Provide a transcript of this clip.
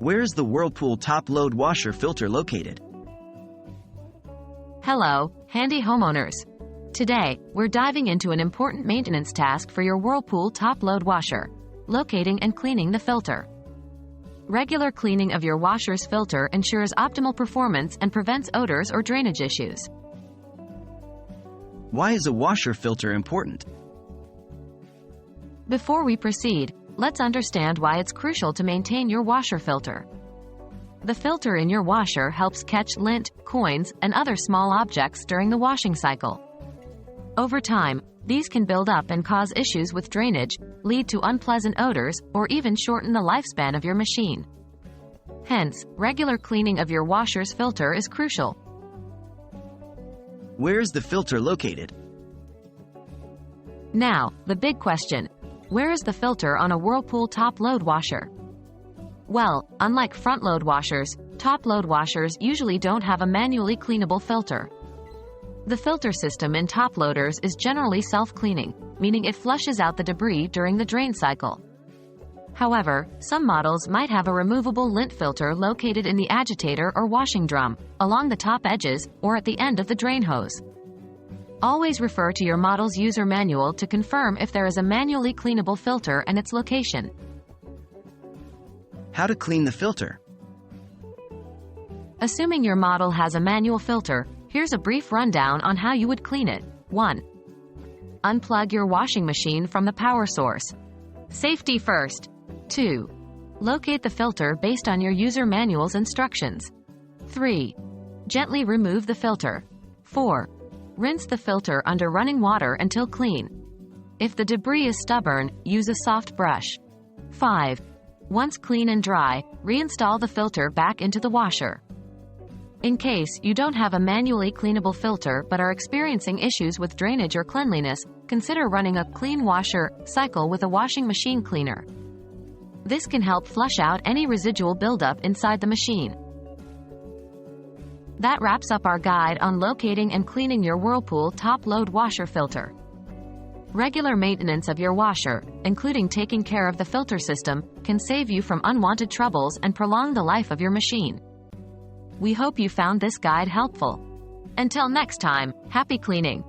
Where is the Whirlpool top-load washer filter located? Hello, handy homeowners. Today, we're diving into an important maintenance task for your Whirlpool top-load washer: locating and cleaning the filter. Regular cleaning of your washer's filter ensures optimal performance and prevents odors or drainage issues. Why is a washer filter important? Before we proceed, let's understand why it's crucial to maintain your washer filter. The filter in your washer helps catch lint, coins, and other small objects during the washing cycle. Over time, these can build up and cause issues with drainage, lead to unpleasant odors, or even shorten the lifespan of your machine. Hence, regular cleaning of your washer's filter is crucial. Where is the filter located? Now, the big question: where is the filter on a Whirlpool top-load washer? Well, unlike front-load washers, top-load washers usually don't have a manually cleanable filter. The filter system in top loaders is generally self-cleaning, meaning it flushes out the debris during the drain cycle. However, some models might have a removable lint filter located in the agitator or washing drum, along the top edges, or at the end of the drain hose. Always refer to your model's user manual to confirm if there is a manually cleanable filter and its location. How to clean the filter? Assuming your model has a manual filter, here's a brief rundown on how you would clean it. 1. Unplug your washing machine from the power source. Safety first. 2. Locate the filter based on your user manual's instructions. 3. Gently remove the filter. 4. Rinse the filter under running water until clean. If the debris is stubborn, use a soft brush. 5. Once clean and dry, reinstall the filter back into the washer. In case you don't have a manually cleanable filter but are experiencing issues with drainage or cleanliness, consider running a clean washer cycle with a washing machine cleaner. This can help flush out any residual buildup inside the machine. That wraps up our guide on locating and cleaning your Whirlpool top-load washer filter. Regular maintenance of your washer, including taking care of the filter system, can save you from unwanted troubles and prolong the life of your machine. We hope you found this guide helpful. Until next time, happy cleaning!